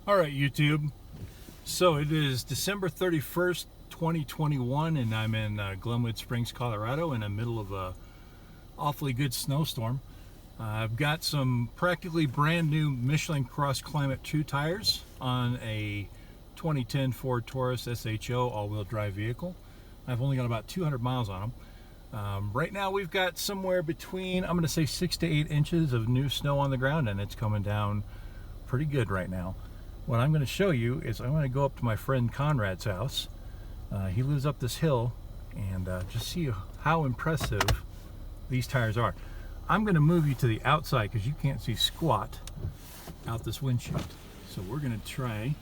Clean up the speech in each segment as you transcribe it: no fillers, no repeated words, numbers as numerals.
Alright YouTube, so it is December 31st, 2021 and I'm in Glenwood Springs, Colorado in the middle of a awfully good snowstorm. I've got some practically brand new Michelin CrossClimate 2 tires on a 2010 Ford Taurus SHO all-wheel drive vehicle. I've only got about 200 miles on them. Right now we've got somewhere between, I'm going to say 6 to 8 inches of new snow on the ground, and it's coming down pretty good right now. What I'm going to show you is I'm going to go up to my friend Conrad's house. He lives up this hill, and just see how impressive these tires are. I'm going to move you to the outside because you can't see squat out this windshield. So we're going to try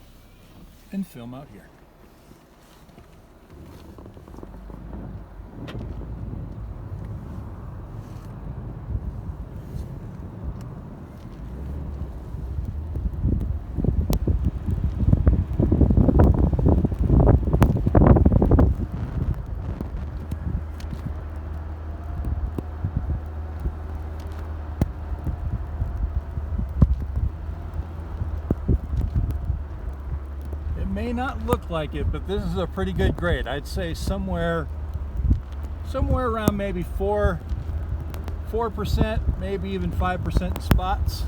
and film out here. May not look like it, but this is a pretty good grade. I'd say somewhere around maybe 4%, maybe even 5% in spots.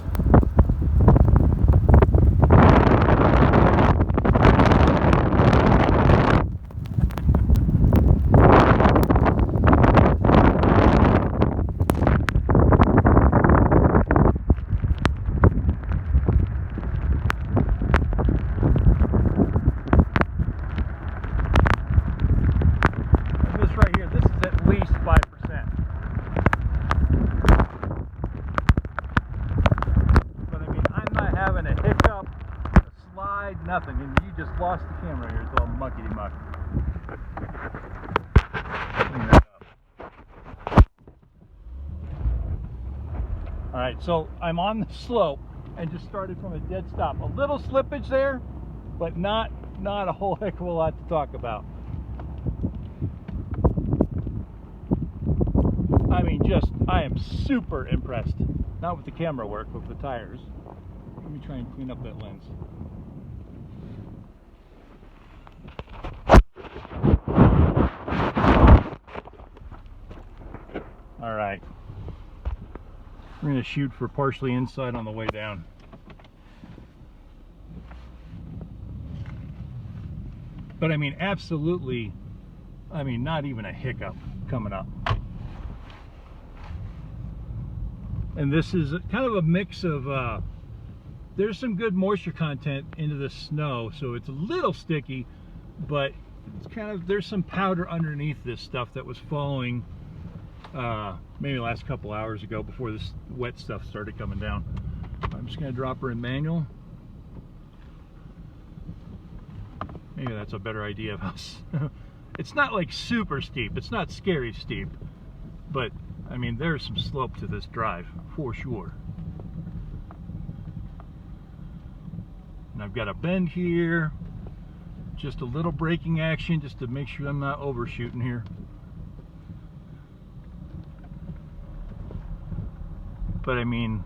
Nothing, and you just lost the camera here. It's all muckety muck. Clean that up. Alright, so I'm on the slope and just started from a dead stop. A little slippage there, but not a whole heck of a lot to talk about. I mean, I am super impressed. Not with the camera work, but with the tires. Let me try and clean up that lens. Alright, we're going to shoot for partially inside on the way down. But I mean, absolutely, I mean, not even a hiccup coming up. And this is kind of a mix of, there's some good moisture content into the snow, so it's a little sticky, but it's kind of, there's some powder underneath this stuff that was following maybe the last couple hours ago before this wet stuff started coming down. I'm just going to drop her in manual. Maybe that's a better idea of us. It's not like super steep. It's not scary steep. But, I mean, there's some slope to this drive, for sure. And I've got a bend here. Just a little braking action just to make sure I'm not overshooting here. But I mean,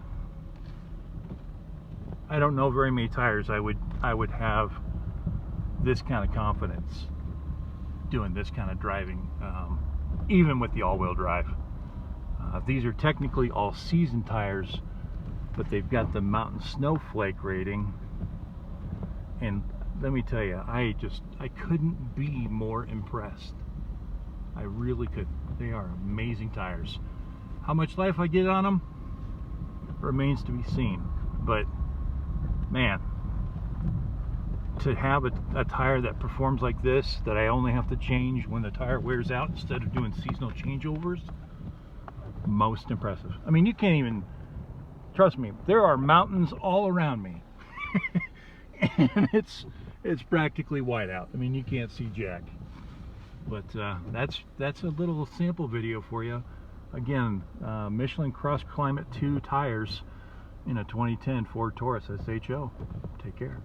I don't know very many tires I would have this kind of confidence doing this kind of driving, even with the all-wheel drive. These are technically all-season tires, but they've got the mountain snowflake rating, and let me tell you, I couldn't be more impressed. I really couldn't. They are amazing tires. How much life I get on them remains to be seen, but man, to have a tire that performs like this, that I only have to change when the tire wears out instead of doing seasonal changeovers, most impressive. I mean, you can't even, trust me, there are mountains all around me and it's practically white out. I mean, you can't see jack. But that's a little sample video for you. Again, Michelin CrossClimate 2 tires in a 2010 Ford Taurus SHO. Take care.